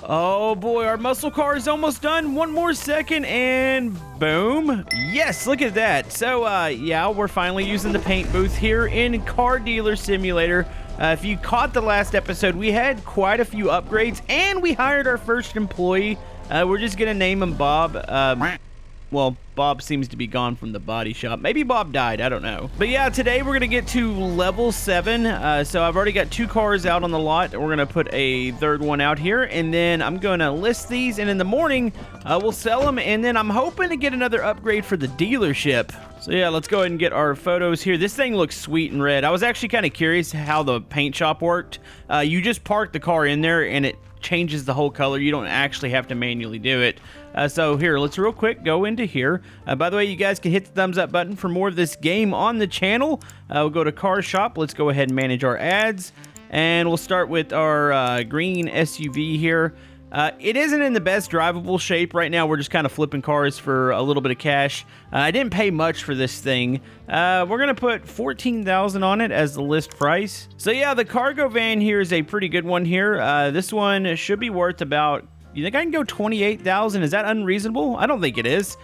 Oh boy, our muscle car is almost done. One more second and boom. Yes, look at that. So yeah, we're finally using the paint booth here in Car Dealer Simulator. If you caught the last episode, we had quite a few upgrades and we hired our first employee. We're just gonna name him Bob. Well, Bob seems to be gone from the body shop. Maybe Bob died, I don't know. But yeah, today we're going to get to level 7. So I've already got 2 cars out on the lot. We're going to put a third one out here. And then I'm going to list these. And in the morning, we'll sell them. And then I'm hoping to get another upgrade for the dealership. So yeah, let's go ahead and get our photos here. This thing looks sweet and red. I was actually kind of curious how the paint shop worked. You just park the car in there and it changes the whole color. You don't actually have to manually do it. So here, let's real quick go into here. By the way, you guys can hit the thumbs up button for more of this game on the channel. We'll go to Car Shop. Let's go ahead and manage our ads. And we'll start with our green SUV here. It isn't in the best drivable shape right now. We're just kind of flipping cars for a little bit of cash. I didn't pay much for this thing. We're going to put $14,000 on it as the list price. So yeah, the cargo van here is a pretty good one here. This one should be worth about, you think I can go $28,000? Is that unreasonable? I don't think it is.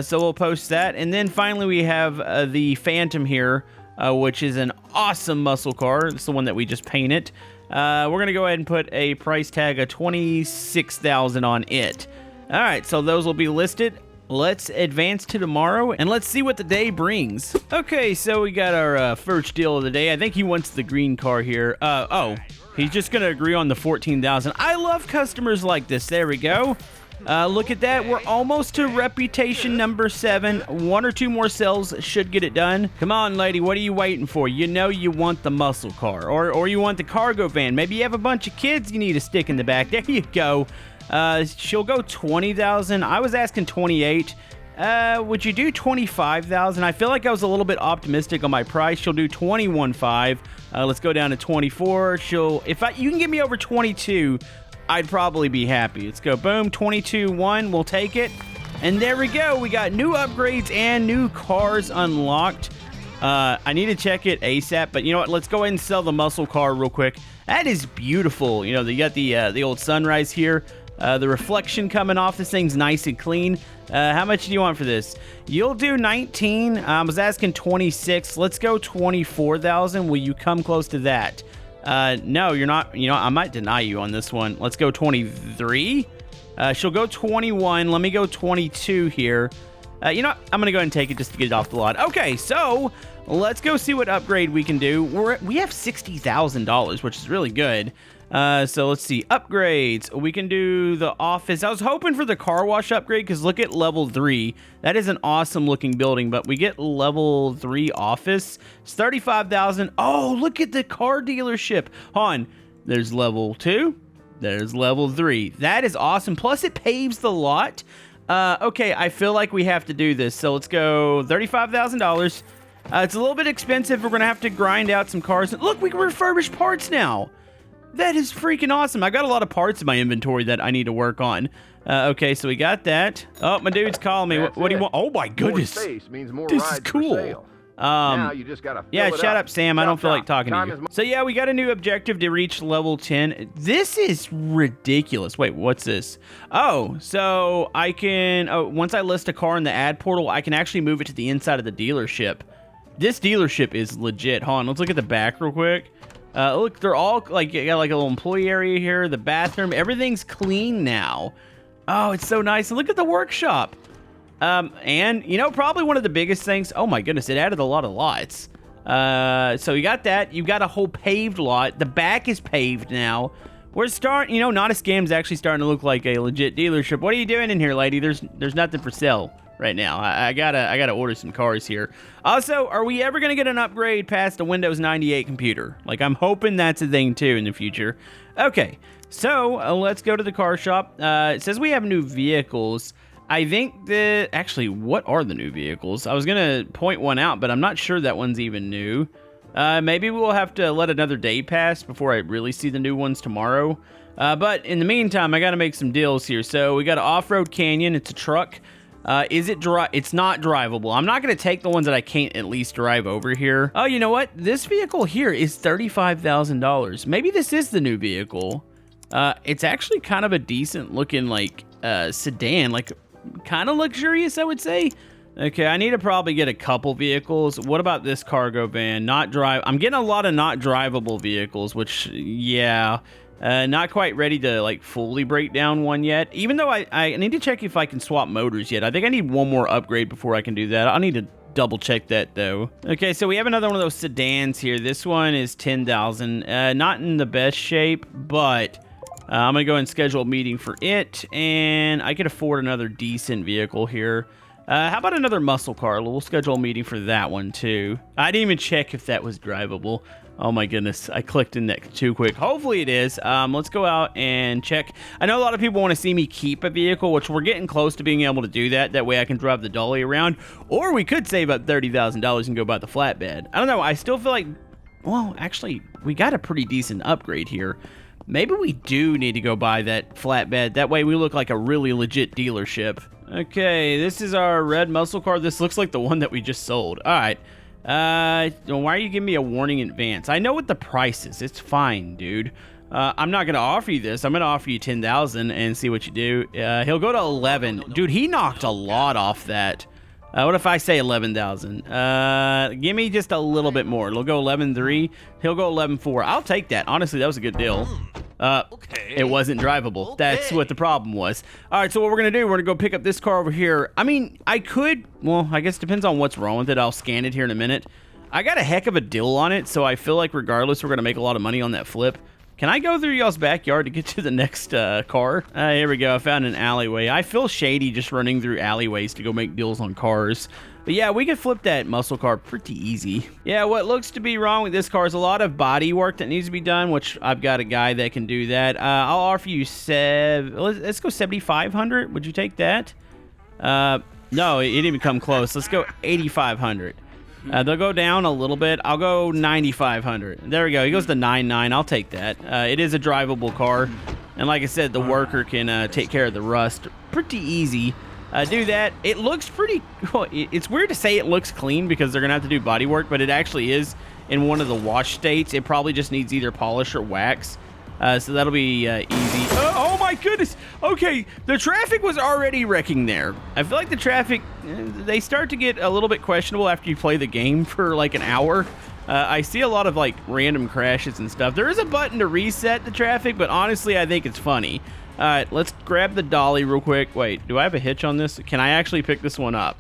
So we'll post that. And then finally we have the Phantom here, which is an awesome muscle car. It's the one that we just painted. We're going to go ahead and put a price tag of $26,000 on it. All right, so those will be listed. Let's advance to tomorrow, and let's see what the day brings. Okay, so we got our first deal of the day. I think he wants the green car here. Oh, he's just going to agree on the $14,000. I love customers like this. There we go. Look at that. We're almost to reputation number 7. 1 or 2 more sales should get it done. Come on, lady. What are you waiting for? You know you want the muscle car or you want the cargo van. Maybe you have a bunch of kids you need to stick in the back. There you go. She'll go $20,000. I was asking $28,000. Would you do $25,000? I feel like I was a little bit optimistic on my price. She'll do $21,500. Let's go down to $24,000. You can give me over $22,000. I'd probably be happy. Let's go. Boom. 22-1. We'll take it. And there we go. We got new upgrades and new cars unlocked. I need to check it ASAP, but you know what? Let's go ahead and sell the muscle car real quick. That is beautiful. You know, you got the old sunrise here. The reflection coming off. This thing's nice and clean. How much do you want for this? You'll do 19. I was asking 26. Let's go 24,000. Will you come close to that? No, you're not. You know, I might deny you on this one. Let's go 23. She'll go 21. Let me go 22 here. You know what? I'm going to go ahead and take it just to get it off the lot. Okay, so let's go see what upgrade we can do. We have $60,000, which is really good. So let's see. Upgrades. We can do the office. I was hoping for the car wash upgrade because look at level 3. That is an awesome looking building, but we get level 3 office. It's $35,000. Oh, look at the car dealership. Hold on. There's level 2. There's level 3. That is awesome. Plus it paves the lot. Okay, I feel like we have to do this. So let's go $35,000. It's a little bit expensive. We're going to have to grind out some cars. Look, we can refurbish parts now. That is freaking awesome. I got a lot of parts in my inventory that I need to work on. Okay, so we got that. Oh, my dude's calling me. What do you want? Oh my goodness. More space means more this is rides cool. for sale. Now you just gotta yeah, fill it shut up, Sam. I don't feel like talking to Time you. So yeah, we got a new objective to reach level 10. This is ridiculous. Wait, what's this? Oh, so I can, once I list a car in the ad portal, I can actually move it to the inside of the dealership. This dealership is legit. Hold on, let's look at the back real quick. Look, they're all like, you got like a little employee area here, the bathroom, everything's clean now. Oh, it's so nice. And look at the workshop. And you know, probably one of the biggest things, oh my goodness, it added a lot of lots. So you got that, you got a whole paved lot. The back is paved now. We're starting, you know, Not a Scam's actually starting to look like a legit dealership. What are you doing in here, lady? There's nothing for sale right now. I gotta order some cars here. Also, are we ever gonna get an upgrade past a Windows 98 computer? Like, I'm hoping that's a thing too in the future. Okay, so let's go to the car shop. It says we have new vehicles. I think that, actually, what are the new vehicles? I was gonna point one out, but I'm not sure that one's even new. Maybe we'll have to let another day pass before I really see the new ones tomorrow. But in the meantime, I gotta make some deals here. So we got an off-road Canyon. It's a truck. It's not drivable. I'm not going to take the ones that I can't at least drive over here. Oh, you know what? This vehicle here is $35,000. Maybe this is the new vehicle. It's actually kind of a decent looking like sedan, like kind of luxurious, I would say. Okay, I need to probably get a couple vehicles. What about this cargo van? I'm getting a lot of not drivable vehicles, which, yeah, not quite ready to like fully break down one yet. Even though I need to check if I can swap motors yet. I think I need one more upgrade before I can do that. I'll need to double check that though. Okay, so we have another one of those sedans here. This one is 10,000. Not in the best shape, but I'm gonna go and schedule a meeting for it, and I could afford another decent vehicle here. How about another muscle car? We'll schedule a meeting for that one too. I didn't even check if that was drivable. Oh my goodness, I clicked in that too quick. Hopefully it is. Let's go out and check. I know a lot of people want to see me keep a vehicle, which we're getting close to being able to do that. That way I can drive the dolly around. Or we could save up $30,000 and go buy the flatbed. I don't know. I still feel like, well, actually, we got a pretty decent upgrade here. Maybe we do need to go buy that flatbed. That way we look like a really legit dealership. Okay, this is our red muscle car. This looks like the one that we just sold. All right. Why are you giving me a warning in advance? I know what the price is. It's fine, dude. I'm not going to offer you this. I'm going to offer you 10,000 and see what you do. He'll go to 11. Dude, he knocked a lot off that. What if I say 11,000? Give me just a little bit more. It'll go 11.3. He'll go 11.4. I'll take that. Honestly, that was a good deal. Okay. It wasn't drivable. Okay. That's what the problem was. All right, so what we're going to do, we're going to go pick up this car over here. I mean, I could, well, I guess it depends on what's wrong with it. I'll scan it here in a minute. I got a heck of a deal on it, so I feel like regardless, we're going to make a lot of money on that flip. Can I go through y'all's backyard to get to the next car? Here we go. I found an alleyway. I feel shady just running through alleyways to go make deals on cars. But yeah, we could flip that muscle car pretty easy. Yeah, what looks to be wrong with this car is a lot of body work that needs to be done, which I've got a guy that can do that. I'll offer you let's go 7,500. Would you take that? No, it didn't even come close. Let's go 8,500. They'll go down a little bit. I'll go 9,500. There we go. He goes to 9,900. I'll take that. It is a drivable car. And like I said, the worker can take care of the rust pretty easy. Do that. It looks pretty, well, it's weird to say it looks clean because they're going to have to do body work, but it actually is in one of the wash states. It probably just needs either polish or wax. So that'll be easy. Oh my goodness. Okay, the traffic was already wrecking there. I feel like the traffic, they start to get a little bit questionable after you play the game for like an hour. I see a lot of like random crashes and stuff. There is a button to reset the traffic, but honestly, I think it's funny. All right, let's grab the dolly real quick. Wait, do I have a hitch on this? Can I actually pick this one up?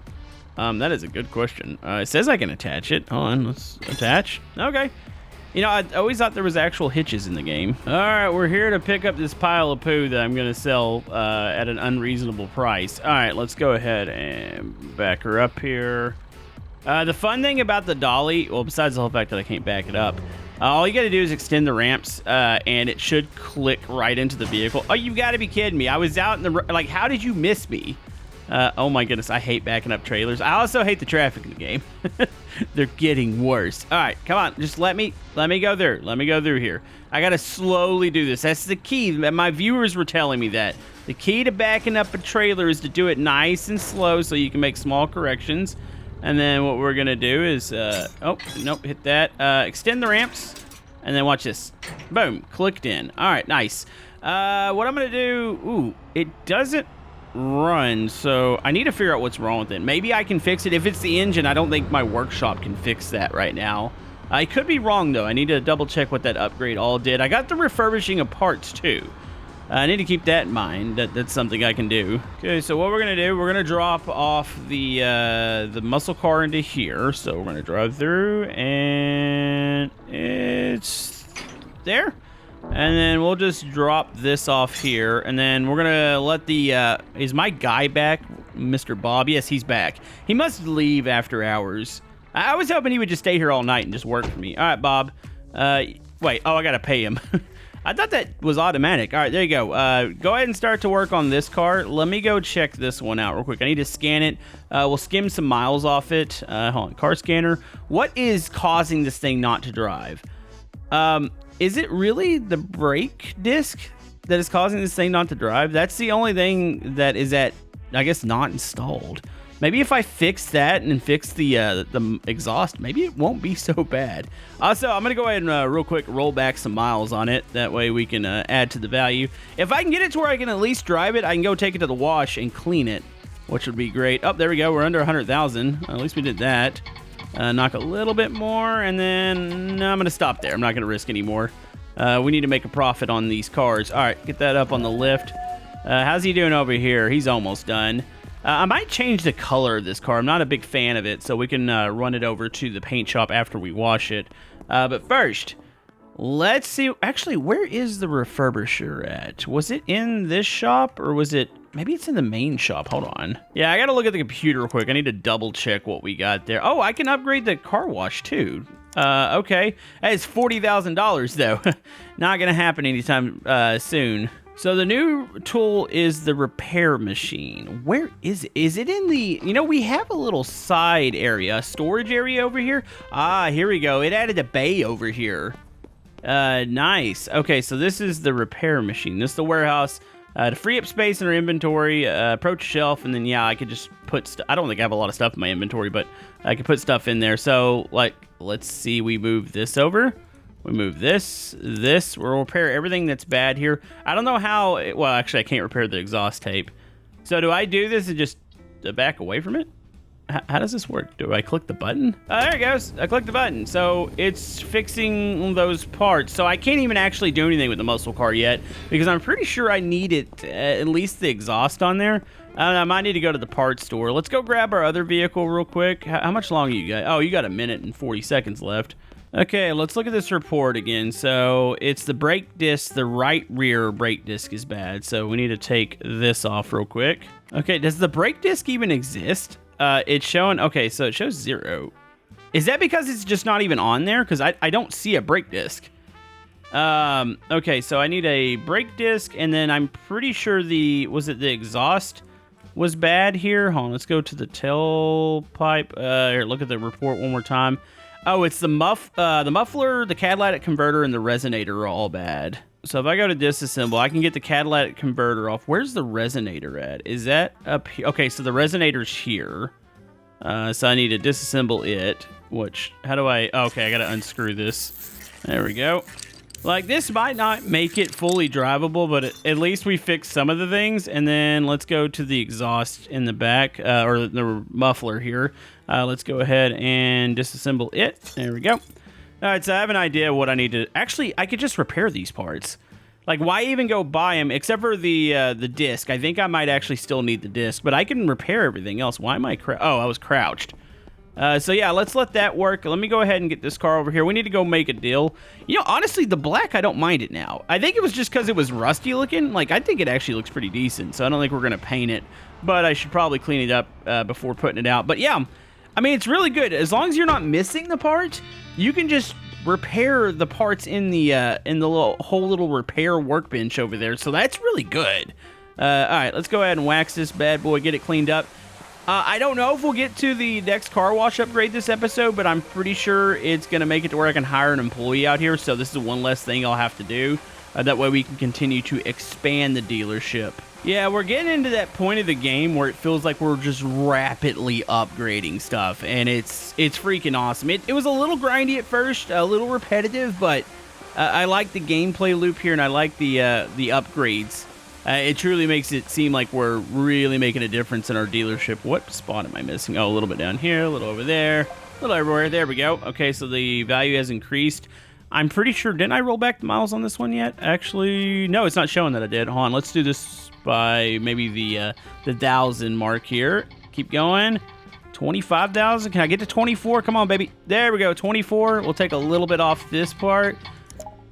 That is a good question. It says I can attach it. Hold on, let's attach. Okay. You know, I always thought there was actual hitches in the game. All right, we're here to pick up this pile of poo that I'm going to sell at an unreasonable price. All right, let's go ahead and back her up here. The fun thing about the dolly, well, besides the whole fact that I can't back it up, all you got to do is extend the ramps, and it should click right into the vehicle. Oh, you've got to be kidding me. I was out in the, like, how did you miss me? Oh my goodness, I hate backing up trailers. I also hate the traffic in the game. They're getting worse. All right, come on, just let me go there. Let me go through here. I gotta slowly do this. That's the key. My viewers were telling me that. The key to backing up a trailer is to do it nice and slow so you can make small corrections. And then what we're gonna do is, oh, nope, hit that. Extend the ramps, and then watch this. Boom, clicked in. All right, nice. What I'm gonna do, ooh, it doesn't run, so I need to figure out what's wrong with it. Maybe I can fix it. If it's the engine, I don't think my workshop can fix that right now. I could be wrong though. I need to double check what that upgrade all did. I got the refurbishing of parts too. I need to keep that in mind. That's something I can do. Okay, so what we're gonna do, we're gonna drop off the muscle car into here. So we're gonna drive through, and it's there. And then we'll just drop this off here, and then we're gonna let the is my guy back, Mr. Bob? Yes, he's back. He must leave after hours. I was hoping he would just stay here all night and just work for me. All right, Bob. Wait, oh, I gotta pay him. I thought that was automatic. All right, there you go. Go ahead and start to work on this car. Let me go check this one out real quick. I need to scan it. We'll skim some miles off it. Hold on, car scanner. What is causing this thing not to drive? Is it really the brake disc that is causing this thing not to drive? That's the only thing that is I guess, not installed. Maybe if I fix that and fix the exhaust, maybe it won't be so bad. Also, I'm going to go ahead and real quick roll back some miles on it. That way we can add to the value. If I can get it to where I can at least drive it, I can go take it to the wash and clean it, which would be great. Oh, there we go. We're under 100,000. At least we did that. Knock a little bit more, and then I'm going to stop there. I'm not going to risk any more. We need to make a profit on these cars. All right, get that up on the lift. How's he doing over here? He's almost done. I might change the color of this car. I'm not a big fan of it, so we can run it over to the paint shop after we wash it. But first, let's see. Actually, where is the refurbisher at? Was it in this shop, or was it... Maybe it's in the main shop. Hold on. Yeah, I got to look at the computer real quick. I need to double check what we got there. Oh, I can upgrade the car wash, too. Okay. It's $40,000, though. Not going to happen anytime soon. So the new tool is the repair machine. Where is it? Is it in the... You know, we have a little side area, storage area over here. Ah, here we go. It added a bay over here. Nice. Okay, so this is the repair machine. This is the warehouse. To free up space in our inventory, approach shelf, and then, yeah, I could just put stuff. I don't think I have a lot of stuff in my inventory, but I could put stuff in there. So, like, let's see. We move this over. We move this. We'll repair everything that's bad here. I don't know how... Well, actually, I can't repair the exhaust tape. So, do I do this and just back away from it? How does this work? Do I click the button? There it goes. I clicked the button. So it's fixing those parts. So I can't even actually do anything with the muscle car yet because I'm pretty sure I need it, at least the exhaust on there. I might need to go to the parts store. Let's go grab our other vehicle real quick. How much longer you got? Oh, you got a minute and 40 seconds left. Okay, let's look at this report again. So it's the brake disc, the right rear brake disc is bad. So we need to take this off real quick. Okay, does the brake disc even exist? It's showing, okay, so it shows 0. Is that because it's just not even on there? Because I don't see a brake disc. Okay, so I need a brake disc, and then I'm pretty sure was it the exhaust was bad here? Hold on, let's go to the tailpipe. Here, look at the report one more time. Oh, it's the muffler, the catalytic converter, and the resonator are all bad. So if I go to disassemble, I can get the catalytic converter off. Where's the resonator at? Is that up here? Okay, so the resonator's here. So I need to disassemble it, which, how do I... Okay, I got to unscrew this. There we go. Like, this might not make it fully drivable, but at least we fixed some of the things. And then let's go to the exhaust in the back, or the muffler here. Let's go ahead and disassemble it. There we go. All right, so I have an idea of what I need to... Actually, I could just repair these parts. Like, why even go buy them? Except for the disc. I think I might actually still need the disc, but I can repair everything else. Why am I... Oh, I was crouched. So, yeah, let's let that work. Let me go ahead and get this car over here. We need to go make a deal. You know, honestly, the black, I don't mind it now. I think it was just because it was rusty looking. Like, I think it actually looks pretty decent, so I don't think we're going to paint it. But I should probably clean it up before putting it out. But, yeah... I mean, it's really good. As long as you're not missing the part, you can just repair the parts in the whole little repair workbench over there. So that's really good. All right, let's go ahead and wax this bad boy, get it cleaned up. I don't know if we'll get to the next car wash upgrade this episode, but I'm pretty sure it's going to make it to where I can hire an employee out here. So this is one less thing I'll have to do. That way we can continue to expand the dealership. Yeah, we're getting into that point of the game where it feels like we're just rapidly upgrading stuff, and it's freaking awesome. It was a little grindy at first, a little repetitive, but I like the gameplay loop here, and I like the upgrades. It truly makes it seem like we're really making a difference in our dealership. What spot am I missing? Oh, a little bit down here, a little over there, a little everywhere. There we go. Okay, so the value has increased. I'm pretty sure, didn't I roll back the miles on this one yet? Actually, no, it's not showing that I did. Hold on, let's do this by maybe the 1,000 mark here. Keep going. 25,000. Can I get to 24? Come on, baby. There we go. 24. We'll take a little bit off this part.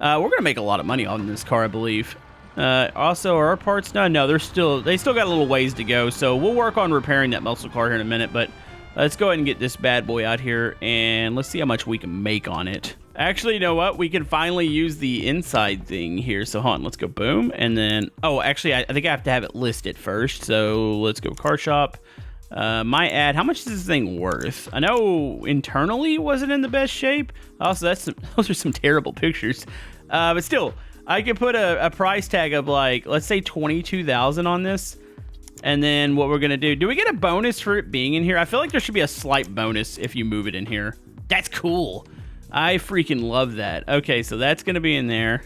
We're gonna make a lot of money on this car, I believe. Also, are our parts done? No, they still got a little ways to go. So we'll work on repairing that muscle car here in a minute. But let's go ahead and get this bad boy out here, and let's see how much we can make on it. Actually, you know what? We can finally use the inside thing here. So, hold on. Let's go boom. And then... Oh, actually, I think I have to have it listed first. So, let's go car shop. My ad. How much is this thing worth? I know internally it wasn't in the best shape. Also, those are some terrible pictures. But still, I could put a price tag of, like, let's say 22,000 on this. And then what we're going to do we get a bonus for it being in here? I feel like there should be a slight bonus if you move it in here. That's cool. I freaking love that. Okay, so that's going to be in there.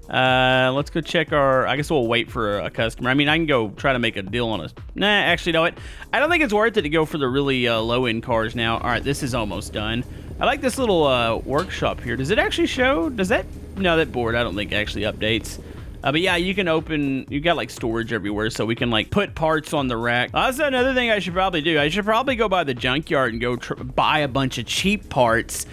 Let's go check our... I guess we'll wait for a customer. I mean, I can go try to make a deal on a... Nah, actually, no. I don't think it's worth it to go for the really low-end cars now. All right, this is almost done. I like this little workshop here. Does it actually show? Does that... No, that board I don't think actually updates. But yeah, you can open... You got like storage everywhere, so we can like put parts on the rack. That's another thing I should probably do. I should probably go by the junkyard and go buy a bunch of cheap parts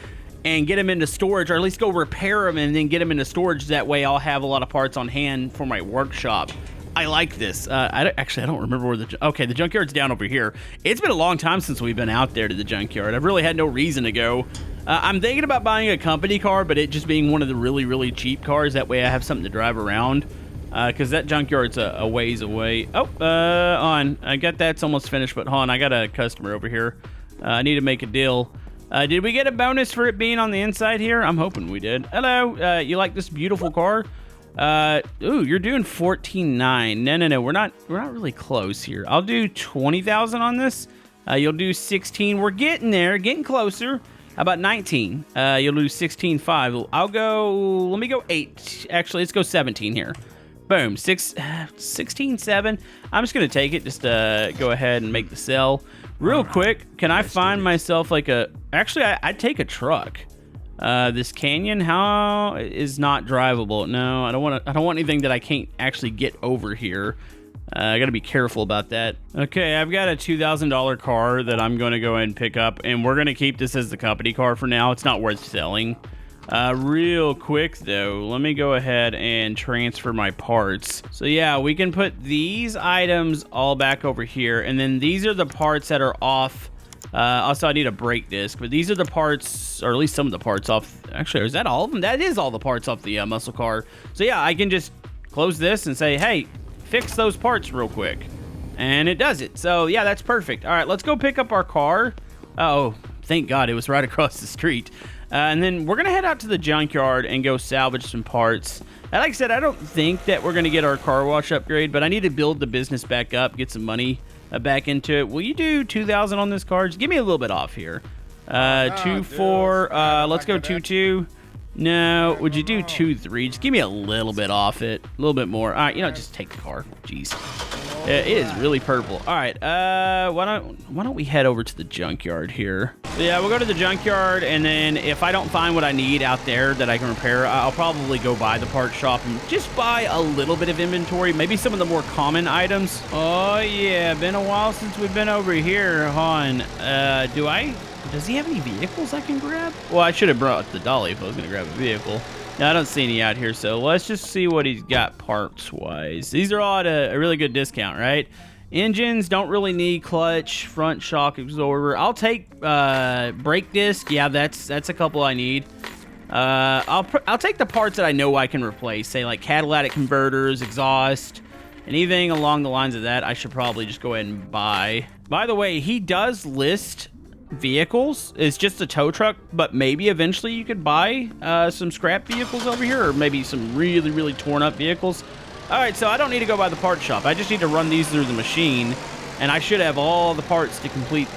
and get them into storage, or at least go repair them and then get them into storage. That way I'll have a lot of parts on hand for my workshop. I like this. I don't remember where the... Okay, the junkyard's down over here. It's been a long time since we've been out there to the junkyard. I've really had no reason to go. I'm thinking about buying a company car, but it just being one of the really, really cheap cars. That way I have something to drive around. Because that junkyard's a ways away. I got that's almost finished, but hold on, I got a customer over here. I need to make a deal. Did we get a bonus for it being on the inside here? I'm hoping we did. Hello, you like this beautiful car? Ooh, you're doing 14.9. No, we're not really close here. I'll do 20,000 on this. You'll do 16. We're getting there, getting closer. How about 19? You'll do 16.5. I'll go, let me go 8. Actually, let's go 17 here. Boom, 16.7. I'm just gonna take it, just go ahead and make the sell. Real quick, can I find myself like a... Actually, I'd take a truck. This canyon, how is not drivable? No, I don't want anything that I can't actually get over here. I gotta be careful about that. Okay, I've got a $2,000 car that I'm gonna go ahead and pick up, and we're gonna keep this as the company car for now. It's not worth selling. Real quick though, let me go ahead and transfer my parts. So yeah, we can put these items all back over here, and then these are the parts that are off. Also, I need a brake disc, but these are the parts, or at least some of the parts off. Actually, is that all of them? That is all the parts off the muscle car. So yeah, I can just close this and say, hey, fix those parts real quick. And it does it. So yeah, that's perfect. All right, let's go pick up our car. Oh, thank God it was right across the street. And then we're going to head out to the junkyard and go salvage some parts. And like I said, I don't think that we're going to get our car wash upgrade, but I need to build the business back up, get some money back into it. Will you do 2,000 on this car? Just give me a little bit off here. 2.4. Let's go 2.2. No, would you do 2.3? Just give me a little bit off it. A little bit more. All right, just take the car. Jeez. It is really purple. All right, why don't we head over to the junkyard here? So yeah, we'll go to the junkyard, and then if I don't find what I need out there that I can repair, I'll probably go by the part shop and just buy a little bit of inventory, maybe some of the more common items. Oh yeah, been a while since we've been over here, hon. Does he have any vehicles I can grab? Well, I should have brought the dolly if I was gonna grab a vehicle. No, I don't see any out here, so let's just see what he's got parts-wise. These are all at a really good discount, right? Engines don't really need clutch, front shock absorber. I'll take brake disc. Yeah, that's a couple I need. I'll take the parts that I know I can replace, say like catalytic converters, exhaust, anything along the lines of that. I should probably just go ahead and buy. By the way, he does list vehicles. It's just a tow truck, but maybe eventually you could buy some scrap vehicles over here, or maybe some really, really torn up vehicles. All right, so I don't need to go by the part shop. I just need to run these through the machine, and I should have all the parts to complete,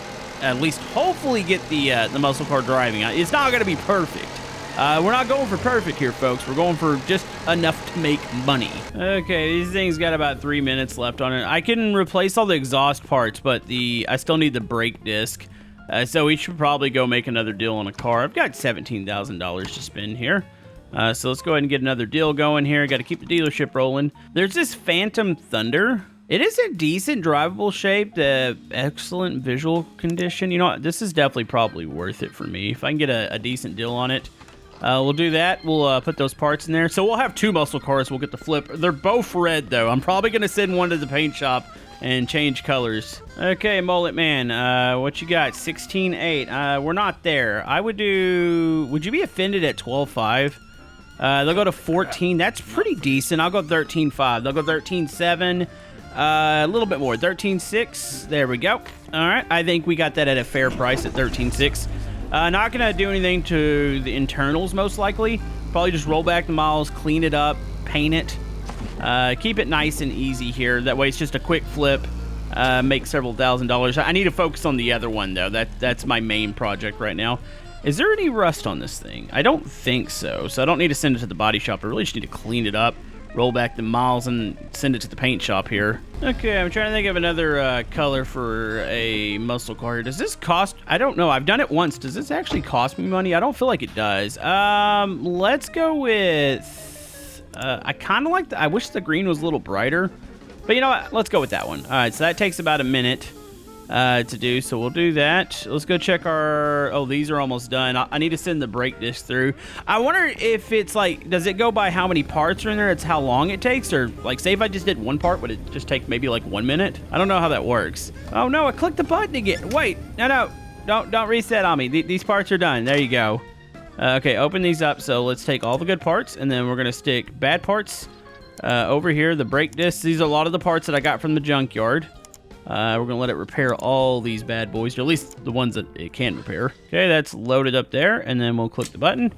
at least hopefully get the muscle car driving. It's not going to be perfect. We're not going for perfect here, folks. We're going for just enough to make money. Okay, these things got about 3 minutes left on it. I can replace all the exhaust parts, but I still need the brake disc. So we should probably go make another deal on a car. I've got $17,000 to spend here. So let's go ahead and get another deal going here. Got to keep the dealership rolling. There's this Phantom Thunder. It is a decent drivable shape, excellent visual condition. You know what? This is definitely probably worth it for me. If I can get a decent deal on it, we'll do that. We'll put those parts in there. So we'll have 2 muscle cars we'll get to flip. They're both red, though. I'm probably going to send one to the paint shop and change colors. Okay, Mullet Man, what you got? 16.8. We're not there. Would you be offended at 12.5? They'll go to 14. That's pretty decent. I'll go 13.5. They'll go 13.7. A little bit more. 13.6. There we go. All right. I think we got that at a fair price at 13.6. Not going to do anything to the internals, most likely. Probably just roll back the miles, clean it up, paint it. Keep it nice and easy here. That way it's just a quick flip. make several $1,000s. I need to focus on the other one, though. That's my main project right now. Is there any rust on this thing? I don't think so. So I don't need to send it to the body shop. I really just need to clean it up, roll back the miles, and send it to the paint shop here. Okay, I'm trying to think of another color for a muscle car here. Does this cost? I don't know. I've done it once. Does this actually cost me money? I don't feel like it does. Let's go with... I kind of like the... I wish the green was a little brighter. But you know what? Let's go with that one. All right, so that takes about a minute to do, so we'll do that. Let's go check our... Oh, these are almost done. I need to send the brake disc through. I wonder if it's like... Does it go by how many parts are in there? It's how long it takes? Or, like, say if I just did one part, would it just take maybe, like, 1 minute? I don't know how that works. Oh, no, I clicked the button again. Wait. No. Don't reset on me. These parts are done. There you go. Okay, open these up. So let's take all the good parts, and then we're going to stick bad parts over here. The brake discs. These are a lot of the parts that I got from the junkyard. We're going to let it repair all these bad boys, or at least the ones that it can repair. Okay, that's loaded up there, and then we'll click the button.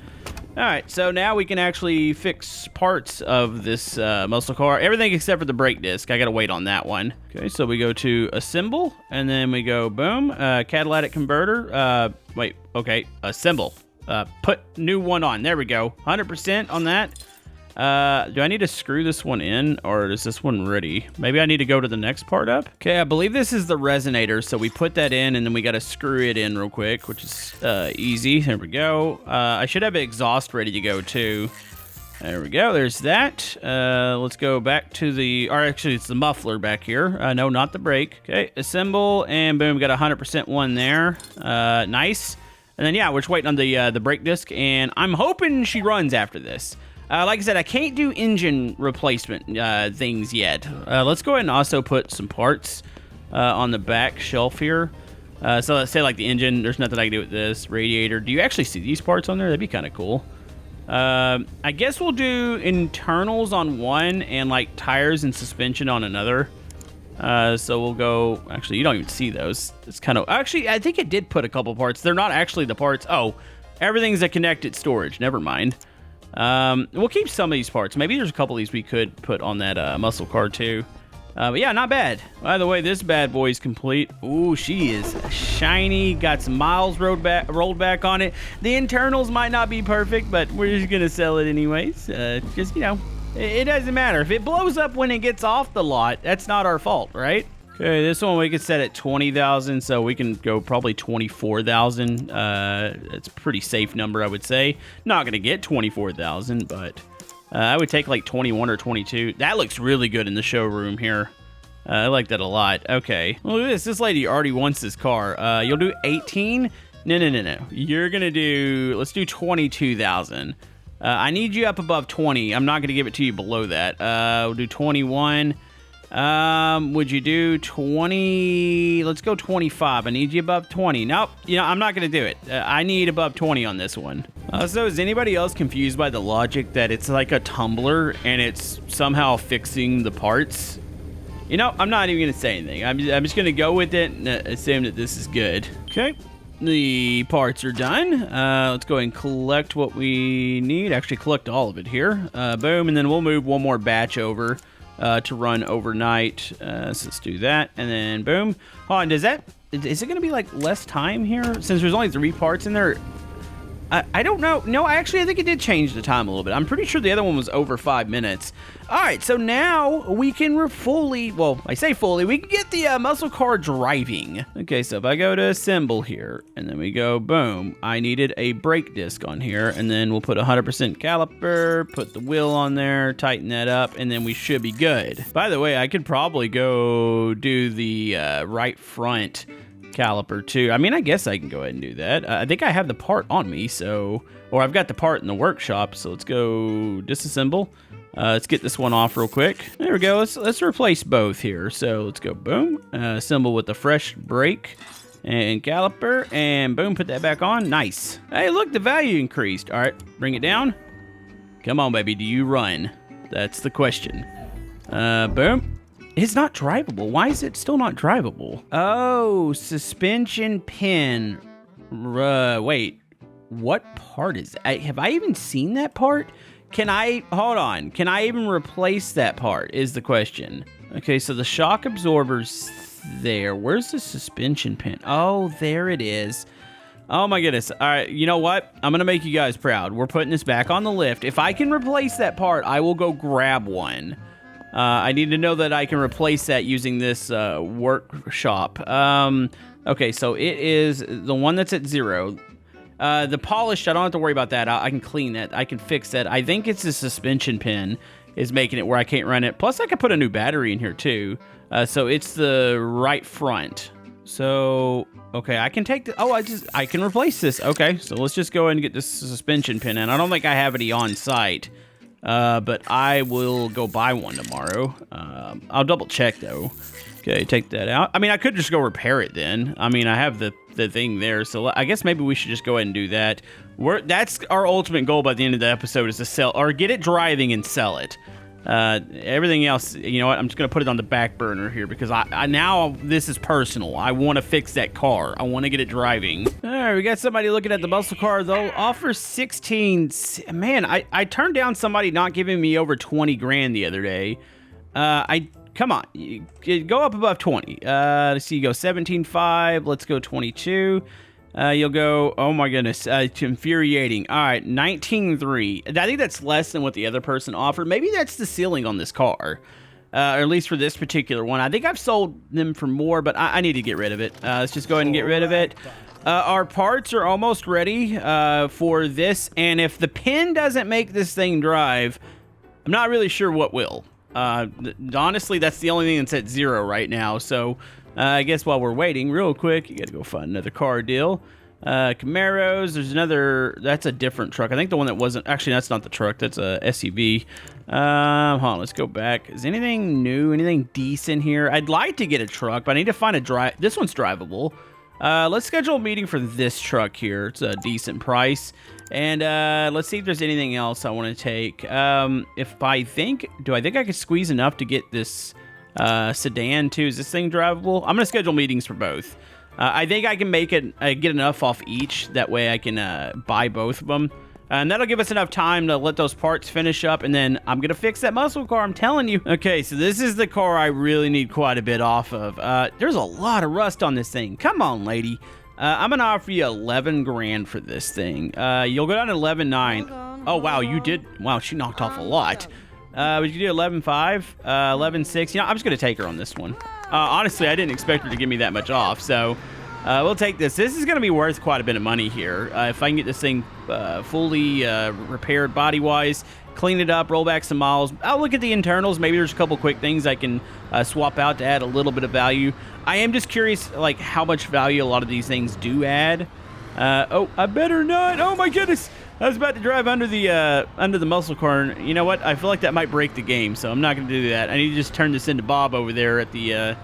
All right, so now we can actually fix parts of this muscle car. Everything except for the brake disc. I got to wait on that one. Okay, so we go to Assemble, and then we go, boom, catalytic converter. Wait, okay, Assemble. Put new one on. There we go. 100% on that. Do I need to screw this one in, or is this one ready? Maybe I need to go to the next part up. Okay, I believe this is the resonator, so we put that in, and then we got to screw it in real quick, which is easy. There we go. I should have exhaust ready to go, too. There we go. There's that. Let's go back to the... Or actually, it's the muffler back here. No, not the brake. Okay, assemble, and boom, got a 100% one there. Nice. And then, yeah, we're just waiting on the brake disc, and I'm hoping she runs after this. Like I said, I can't do engine replacement things yet. Let's go ahead and also put some parts on the back shelf here. So let's say like the engine, there's nothing I can do with this. Radiator, do you actually see these parts on there? That'd be kind of cool. I guess we'll do internals on one and like tires and suspension on another. So we'll go, actually, you don't even see those. It's kind of, actually, I think it did put a couple parts. They're not actually the parts. Oh, everything's a connected storage. Never mind. We'll keep some of these parts. Maybe there's a couple of these we could put on that muscle car too. But yeah, not bad. By the way, this bad boy's complete. Ooh, she is shiny. Got some miles rolled back on it. The internals might not be perfect, but we're just gonna sell it anyways. Just, you know, it doesn't matter. If it blows up when it gets off the lot, that's not our fault, right? Okay, this one we can set at 20,000, so we can go probably 24,000. It's a pretty safe number, I would say. Not gonna get 24,000, but I would take like 21 or 22. That looks really good in the showroom here. I like that a lot. Okay, well, look at this. This lady already wants this car. You'll do 18? No. You're gonna do, let's do 22,000. I need you up above 20. I'm not gonna give it to you below that. We'll do 21. Would you do 20? Let's go 25. I need you above 20. Nope. You know, I'm not going to do it. I need above 20 on this one. So is anybody else confused by the logic that it's like a tumbler and it's somehow fixing the parts? You know, I'm not even going to say anything. I'm just going to go with it and assume that this is good. Okay. The parts are done. Let's go ahead and collect what we need. Actually, collect all of it here. Boom. And then we'll move one more batch over to run overnight. So let's do that, and then boom. Hold on, is it gonna be like less time here since there's only 3 parts in there? I don't know. No, I think it did change the time a little bit. I'm pretty sure the other one was over 5 minutes. All right, so now we can fully, well, I say fully, we can get the muscle car driving. Okay, so if I go to assemble here, and then we go, boom, I needed a brake disc on here, and then we'll put 100% caliper, put the wheel on there, tighten that up, and then we should be good. By the way, I could probably go do the right front caliper too. I mean, I guess I can go ahead and do that. I think I have the part on me, or I've got the part in the workshop, so let's go disassemble. Let's get this one off real quick. There we go. Let's replace both here. So let's go boom, assemble with the fresh brake and caliper, and boom, put that back on. Nice. Hey, look, the value increased. All right, bring it down. Come on, baby, do you run? That's the question. Boom. It's not drivable. Why is it still not drivable? Oh, suspension pin. Wait, what part is that? Have I even seen that part? Hold on. Can I even replace that part is the question. Okay, so the shock absorber's there. Where's the suspension pin? Oh, there it is. Oh my goodness. All right, you know what? I'm gonna make you guys proud. We're putting this back on the lift. If I can replace that part, I will go grab one. I need to know that I can replace that using this workshop. Okay, so it is the one that's at 0. The polished, I don't have to worry about that. I can clean that. I can fix that. I think it's the suspension pin is making it where I can't run it. Plus, I can put a new battery in here too. So it's the right front. So, okay, I can take the... Oh, I can replace this. Okay, so let's just go ahead and get this suspension pin in. I don't think I have any on site, but I will go buy one tomorrow. I'll double check, though. Okay, take that out. I mean, I could just go repair it then. I mean, I have the thing there, so I guess maybe we should just go ahead and do that. That's our ultimate goal by the end of the episode is to sell, or get it driving and sell it. Everything else, you know what? I'm just gonna put it on the back burner here because I now this is personal. I want to fix that car. I want to get it driving. All right, we got somebody looking at the muscle car. They'll offer 16. Man, I turned down somebody not giving me over 20 grand the other day. Come on, go up above 20. Let's see, you go 17.5. Let's go 22. You'll go, oh my goodness, it's infuriating. All right, 19.3. I think that's less than what the other person offered. Maybe that's the ceiling on this car, or at least for this particular one. I think I've sold them for more, but I need to get rid of it. Let's just go ahead and get rid of it. Our parts are almost ready for this, and if the pin doesn't make this thing drive, I'm not really sure what will. Honestly, that's the only thing that's at 0 right now, so... I guess while we're waiting, real quick, you gotta go find another car deal. Camaros, there's another, that's a different truck. I think the one that wasn't, actually that's not the truck, that's a SUV. Hold on, let's go back. Is anything new, anything decent here? I'd like to get a truck, but I need to find a this one's drivable. Let's schedule a meeting for this truck here. It's a decent price. And let's see if there's anything else I want to take. Do I think I could squeeze enough to get this sedan too? Is this thing drivable? I'm gonna schedule meetings for both. I think I can make it get enough off each, that way I can buy both of them, and that'll give us enough time to let those parts finish up, and then I'm gonna fix that muscle car, I'm telling you. Okay, so this is the car I really need quite a bit off of. There's a lot of rust on this thing. Come on, lady. I'm gonna offer you 11 grand for this thing. You'll go down to 11.9. Oh wow, you did. Wow, she knocked off a lot. Would you do 11.5, 11.6? You know, I'm just gonna take her on this one. Honestly, I didn't expect her to give me that much off, so we'll take this. This is gonna be worth quite a bit of money here. If I can get this thing fully repaired body-wise, clean it up, roll back some miles. I'll look at the internals. Maybe there's a couple quick things I can swap out to add a little bit of value. I am just curious, like, how much value a lot of these things do add. Oh, I better not. Oh my goodness. I was about to drive under the muscle car, and you know what? I feel like that might break the game, so I'm not going to do that. I need to just turn this into Bob over there at the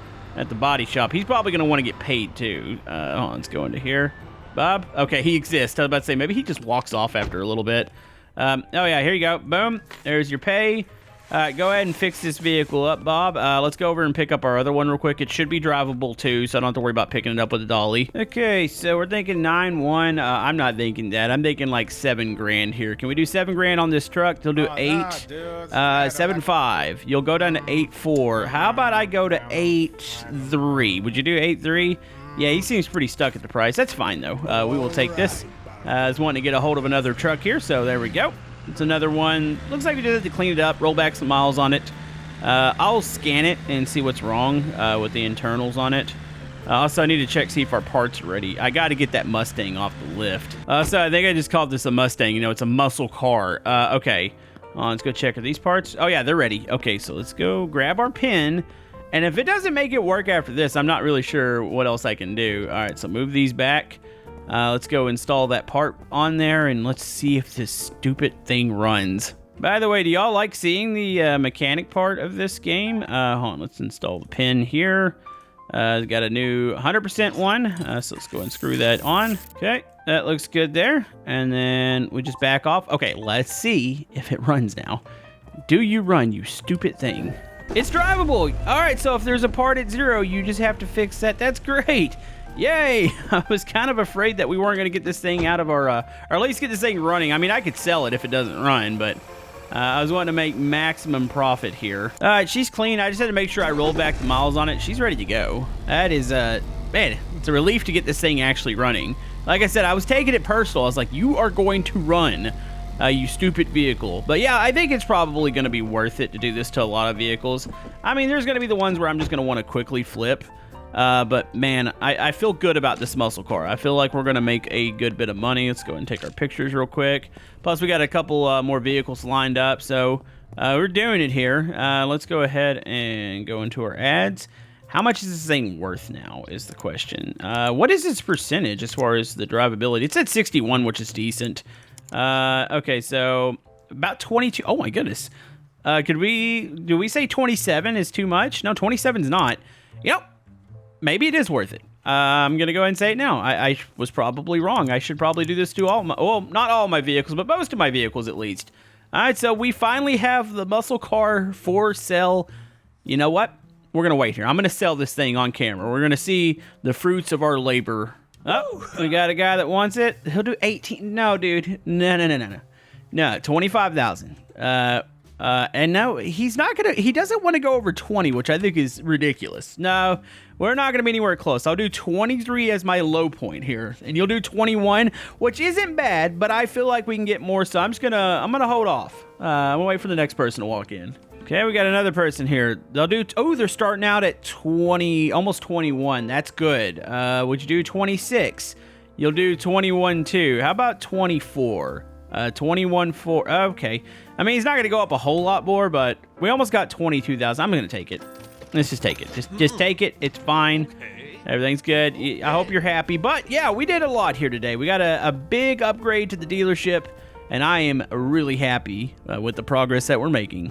body shop. He's probably going to want to get paid too. Hold on, let's go into here. Bob? Okay, he exists. I was about to say, maybe he just walks off after a little bit. Oh yeah, here you go. Boom. There's your pay. Go ahead and fix this vehicle up, Bob. Let's go over and pick up our other one real quick. It should be drivable too, so I don't have to worry about picking it up with a dolly. Okay, so we're thinking 9.1. I'm not thinking that. I'm thinking like 7 grand here. Can we do 7 grand on this truck? They'll do 8. 7.5. You'll go down to 8.4. How about I go to 8.3? Would you do 8.3? Yeah, he seems pretty stuck at the price. That's fine though. We will take this. I was wanting to get a hold of another truck here, so there we go. It's another one. Looks like we did it to clean it up, roll back some miles on it. I'll scan it and see what's wrong with the internals on it. Also, I need to check, see if our parts are ready. I got to get that Mustang off the lift. So I think I just called this a Mustang. You know, it's a muscle car. Okay. Let's go check. Are these parts? Oh, yeah, they're ready. Okay, so let's go grab our pin. And if it doesn't make it work after this, I'm not really sure what else I can do. All right, so move these back. Let's go install that part on there, and let's see if this stupid thing runs. By the way, do y'all like seeing the mechanic part of this game? Hold on, let's install the pin here. Got a new 100% one, so let's go and screw that on. Okay, that looks good there. And then we just back off. Okay, let's see if it runs now. Do you run, you stupid thing? It's drivable. All right, so if there's a part at 0, you just have to fix that. That's great. Yay! I was kind of afraid that we weren't going to get this thing out of our, or at least get this thing running. I mean, I could sell it if it doesn't run, but I was wanting to make maximum profit here. All right, she's clean. I just had to make sure I roll back the miles on it. She's ready to go. That is, man, it's a relief to get this thing actually running. Like I said, I was taking it personal. I was like, you are going to run, you stupid vehicle. But yeah, I think it's probably going to be worth it to do this to a lot of vehicles. I mean, there's going to be the ones where I'm just going to want to quickly flip. But man, I feel good about this muscle car. I feel like we're going to make a good bit of money. Let's go ahead and take our pictures real quick. Plus, we got a couple more vehicles lined up. So we're doing it here. Let's go ahead and go into our ads. How much is this thing worth now is the question. What is its percentage as far as the drivability? It's at 61, which is decent. Okay, so about 22. Oh my goodness. Do we say 27 is too much? No, 27 is not. Yep. Maybe it is worth it. I'm going to go ahead and say it now. I was probably wrong. I should probably do this to all my, well, not all my vehicles, but most of my vehicles at least. All right, so we finally have the muscle car for sale. You know what? We're going to wait here. I'm going to sell this thing on camera. We're going to see the fruits of our labor. Oh, we got a guy that wants it. He'll do 18. No, dude. No, 25,000. And no, he's not going to, he doesn't want to go over 20, which I think is ridiculous. No, we're not going to be anywhere close. I'll do 23 as my low point here, and you'll do 21, which isn't bad, but I feel like we can get more, so I'm going to hold off. I'm going to wait for the next person to walk in. Okay, we got another person here. They'll do, oh, they're starting out at 20, almost 21. That's good. Would you do 26? You'll do 21 too. How about 24? 21.4. Okay. I mean, he's not going to go up a whole lot more, but we almost got 22,000. I'm going to take it. Let's just take it. Just take it. It's fine. Everything's good. I hope you're happy. But yeah, we did a lot here today. We got a big upgrade to the dealership, and I am really happy with the progress that we're making.